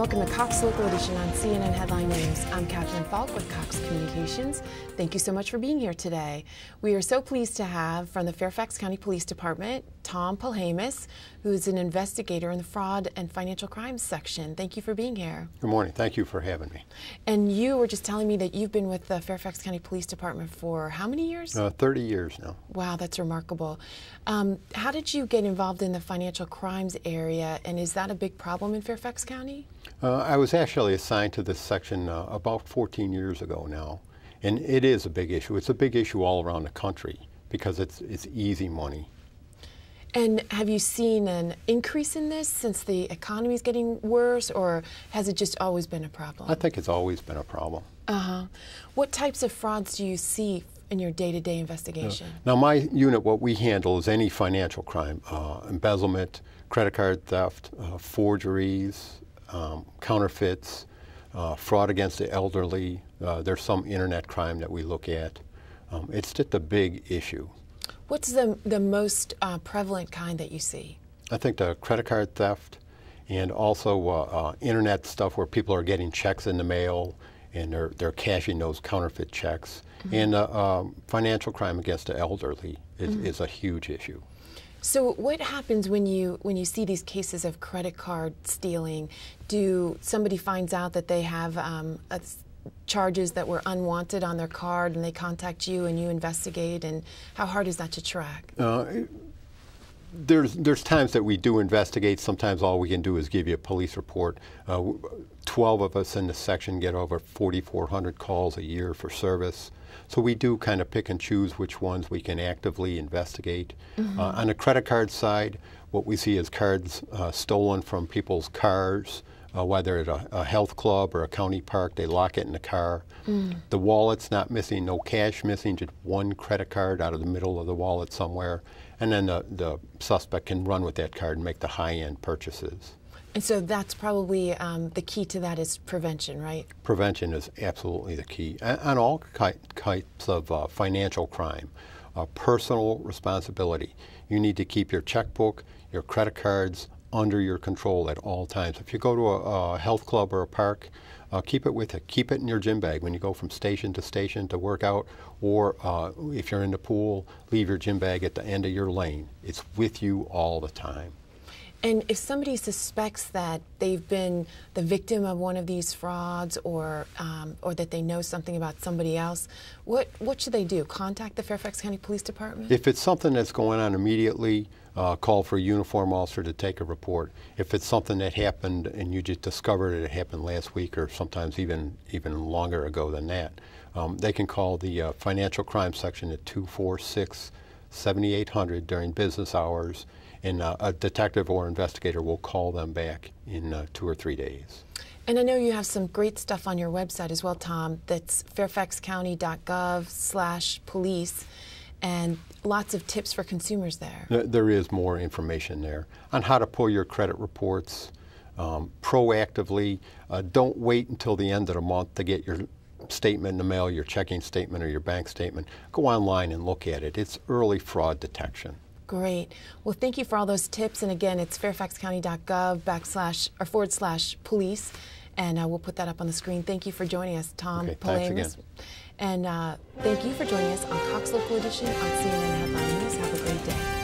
welcome to Cox Local Edition on CNN Headline News. I'm Kathryn Falk with Cox Communications. Thank you so much for being here today. We are so pleased to have from the Fairfax County Police Department, Tom Polhemus, who is an investigator in the fraud and financial crimes section. Thank you for being here. Good morning. Thank you for having me. And you were just telling me that you've been with the Fairfax County Police Department for how many years? 30 years now. Wow, that's remarkable. How did you get involved in the financial crimes area, and is that a big problem in Fairfax County? I was actually assigned to this section about 14 years ago now, and it is a big issue. It's a big issue all around the country because it's easy money. And have you seen an increase in this since the economy is getting worse, or has it just always been a problem? I think it's always been a problem. What types of frauds do you see in your day-to-day investigation? Now, my unit, what we handle is any financial crime, embezzlement, credit card theft, forgeries, counterfeits, fraud against the elderly. There's some internet crime that we look at. It's just a big issue. What's the most prevalent kind that you see? I think the credit card theft and also internet stuff where people are getting checks in the mail and they're cashing those counterfeit checks. And financial crime against the elderly is a huge issue. So what happens when you see these cases of credit card stealing? Do somebody finds out that they have charges that were unwanted on their card and they contact you and you investigate, and how hard is that to track? There's times that we do investigate. Sometimes all we can do is give you a police report. 12 of us in the section get over 4,400 calls a year for service. So we do kind of pick and choose which ones we can actively investigate. On the credit card side, what we see is cards stolen from people's cars, whether at a health club or a county park. They lock it in the car. The wallet's not missing, no cash missing, just one credit card out of the middle of the wallet somewhere. And then the suspect can run with that card and make the high-end purchases. And so that's probably the key to that is prevention, right? Prevention is absolutely the key. On all types of financial crime, personal responsibility. You need to keep your checkbook, your credit cards under your control at all times. If you go to a health club or a park, keep it with you. Keep it in your gym bag when you go from station to work out, or if you're in the pool, leave your gym bag at the end of your lane. It's with you all the time. And if somebody suspects that they've been the victim of one of these frauds, or that they know something about somebody else, what should they do? Contact the Fairfax County Police Department? If it's something that's going on immediately, call for a uniform officer to take a report. If it's something that happened and you just discovered it happened last week, or sometimes even longer ago than that, they can call the financial crime section at 246-7800 during business hours, and a detective or investigator will call them back in 2 or 3 days. And I know you have some great stuff on your website as well, Tom. That's fairfaxcounty.gov/police, and lots of tips for consumers there. There is more information there on how to pull your credit reports proactively. Don't wait until the end of the month to get your statement in the mail, your checking statement or your bank statement. Go online and look at it. It's early fraud detection. Great. Well, thank you for all those tips. And again, it's fairfaxcounty.gov/police. And we'll put that up on the screen. Thank you for joining us, Tom Polhemus. And thank you for joining us on Cox Local Edition on CNN Headline News. Have a great day.